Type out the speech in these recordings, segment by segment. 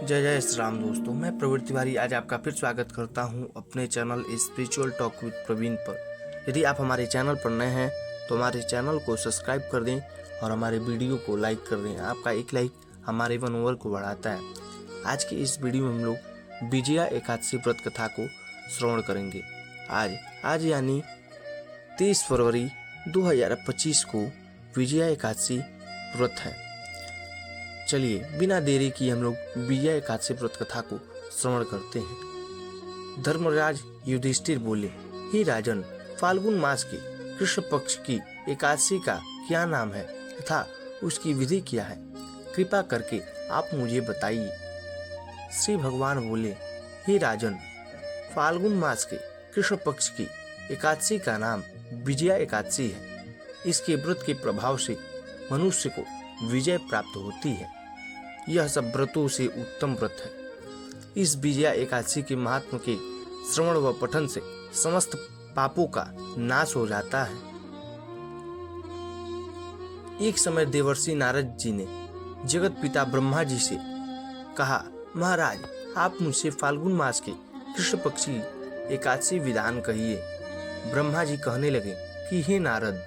जय जय श्री राम दोस्तों, मैं प्रवीण तिवारी आज आपका फिर स्वागत करता हूं अपने channel spiritual talk with Praveen पर। यदि आप हमारे चैनल पर नए हैं तो हमारे चैनल को सब्सक्राइब कर दें और हमारे वीडियो को लाइक कर दें। आपका एक लाइक हमारे फॉलोअर को बढ़ाता है। आज की इस वीडियो में हम लोग विजया एकादशी व्रत कथा को श्रवण करेंगे। आज यानी 23 फरवरी 2025 को विजया एकादशी व्रत है। चलिए बिना देरी किए हम लोग विजया एकादशी व्रत कथा को श्रवण करते हैं। धर्मराज युधिष्ठिर बोले, हे राजन, फाल्गुन मास के कृष्ण पक्ष की एकादशी का क्या नाम है तथा उसकी विधि क्या है? कृपा करके आप मुझे बताइए। श्री भगवान बोले, हे राजन, फाल्गुन मास के कृष्ण पक्ष की एकादशी का नाम विजया एकादशी है। इसके व्रत के प्रभाव से मनुष्य को विजय प्राप्त होती है। यह सब व्रतों से उत्तम व्रत है। इस विजया एकादशी के महात्म के श्रवण व पठन से समस्त पापों का नाश हो जाता है। एक समय देवर्षि नारद जी ने जगत पिता ब्रह्मा जी से कहा, महाराज, आप मुझसे फाल्गुन मास के कृष्ण पक्षी एकादशी विधान कहिए। ब्रह्मा जी कहने लगे कि हे नारद,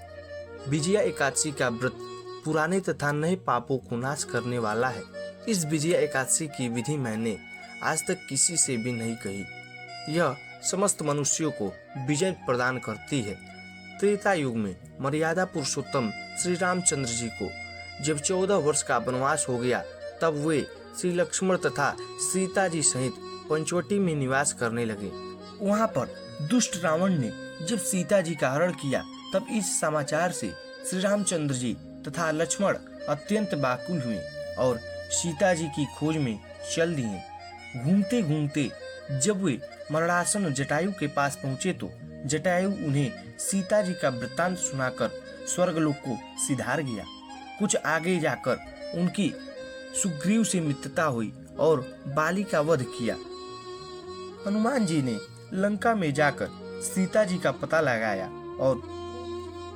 विजया एकादशी का व्रत पुराने तथा नए पापों को नाश करने वाला है। इस विजया एकादशी की विधि मैंने आज तक किसी से भी नहीं कही। यह समस्त मनुष्यों को विजय प्रदान करती है। त्रेता युग में मर्यादा पुरुषोत्तम श्री रामचंद्र जी को जब 14 वर्ष का वनवास हो गया, तब वे श्री लक्ष्मण तथा सीता जी सहित पंचवटी में निवास करने लगे। वहां पर दुष्ट रावण ने जब सीता जी का हरण किया, तब इस समाचार से श्री रामचंद्र जी तथा लक्ष्मण अत्यंत व्याकुल हुए और सीता जी की खोज में चल दिए। घूमते घूमते जब वे मरणासन जटायु के पास पहुंचे तो जटायु उन्हें सीता जी का वृत्तांत सुनाकर स्वर्गलोक को सिधार गया। कुछ आगे जाकर उनकी सुग्रीव से मित्रता हुई और बाली का वध किया। हनुमान जी ने लंका में जाकर सीता जी का पता लगाया और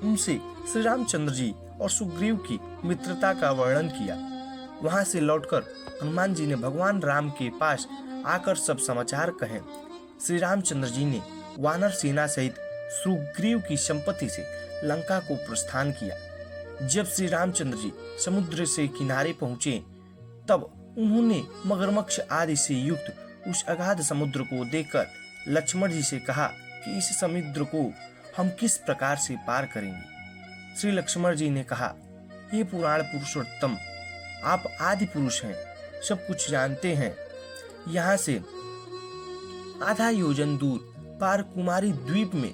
उनसे श्री रामचंद्र जी और सुग्रीव की मित्रता का वर्णन किया। वहां से लौटकर हनुमान जी ने भगवान राम के पास आकर सब समाचार कहे। श्री रामचंद्र जी ने वानर सेना सहित सुग्रीव की संपत्ति से लंका को प्रस्थान किया। जब श्री रामचंद्र जी समुद्र से किनारे पहुंचे, तब उन्होंने मगरमच्छ आदि से युक्त उस अगाध समुद्र को देखकर लक्ष्मण जी से कहा कि इस समुद्र को हम किस प्रकार से पार करेंगे? श्री लक्ष्मण जी ने कहा, हे पुराण पुरुषोत्तम, आप आदि पुरुष हैं, सब कुछ जानते हैं। यहाँ से आधा योजन दूर पार कुमारी द्वीप में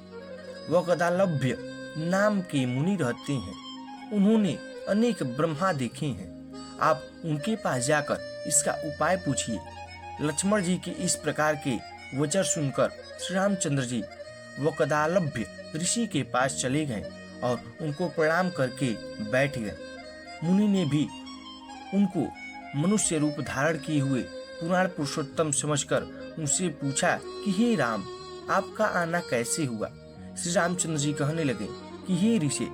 वकदालभ्य नाम के मुनि रहते हैं। उन्होंने अनेक ब्रह्मा देखे हैं। आप उनके पास जाकर इसका उपाय पूछिए। लक्ष्मण जी के इस प्रकार के वचन सुनकर श्री रामचंद्र जी वकदालभ्य ऋषि के पास चले गए और उनको प्रणाम करके बैठ गए। मुनि ने भी उनको मनुष्य रूप धारण किए हुए पुराण पुरुषोत्तम समझकर उनसे पूछा कि हे राम, आपका आना कैसे हुआ? श्री रामचंद्र जी कहने लगे कि हे ऋषि,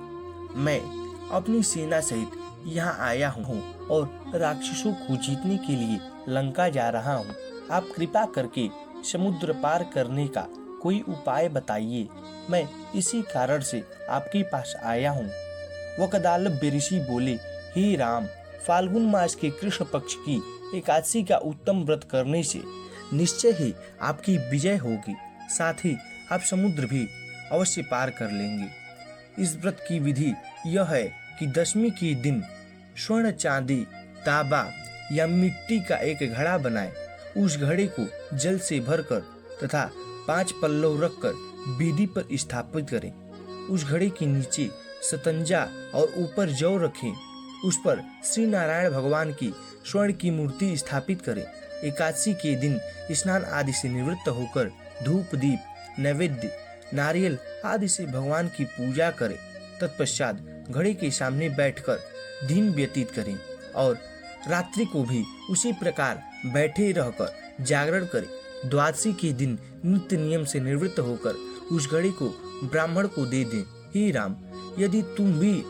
मैं अपनी सेना सहित यहाँ आया हूँ और राक्षसों को जीतने के लिए लंका जा रहा हूँ। आप कृपा करके समुद्र पार करने का कोई उपाय बताइए। मैं इसी कारण से आपके पास आया हूँ। वकदालभ्य ऋषि बोले, हे राम, फाल्गुन मास के कृष्ण पक्ष की एकादशी का उत्तम व्रत करने से निश्चय ही आपकी विजय होगी। साथ ही आप समुद्र भी अवश्य पार कर लेंगे। इस व्रत की विधि यह है कि दशमी के दिन स्वर्ण, चांदी, तांबा या मिट्टी का एक घड़ा बनाएं। उस घड़े को जल से भरकर तथा 5 पल्लव रखकर वेदी पर स्थापित करें। उस घड़े के नीचे सतंजा और ऊपर जौ रखें। उस पर श्री नारायण भगवान की स्वर्ण की मूर्ति स्थापित करें। एकादशी के दिन स्नान आदि से निवृत्त होकर धूप, दीप, नैवेद्य, नारियल आदि से भगवान की पूजा करें। तत्पश्चात घड़े के सामने बैठकर दिन व्यतीत करें और रात्रि को भी उसी प्रकार बैठे रहकर जागरण करें। द्वादशी के दिन नित्य नियम से निवृत्त होकर उस घड़ी को ब्राह्मण को दे दें। हे राम, यदि तुम भी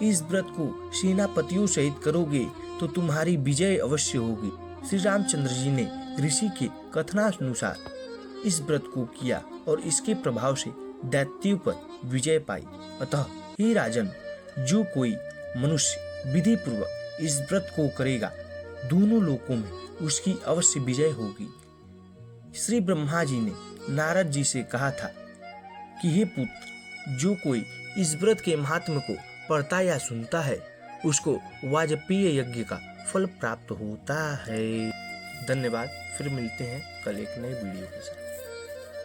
इस व्रत को सेनापतियों सहित करोगे तो तुम्हारी विजय अवश्य होगी। श्री रामचंद्र जी ने ऋषि के कथनानुसार इस व्रत को किया और इसके प्रभाव से दैत्यों पर विजय पाई। अतः हे राजन, जो कोई मनुष्य विधि पूर्वक इस व्रत को करेगा, दोनों लोकों में उसकी अवश्य विजय होगी। श्री ब्रह्मा जी ने नारद जी से कहा था कि हे पुत्र, जो कोई इस व्रत के महात्म्य को पढ़ता या सुनता है, उसको वाजपेय यज्ञ का फल प्राप्त होता है। धन्यवाद। फिर मिलते हैं कल एक नए वीडियो के साथ।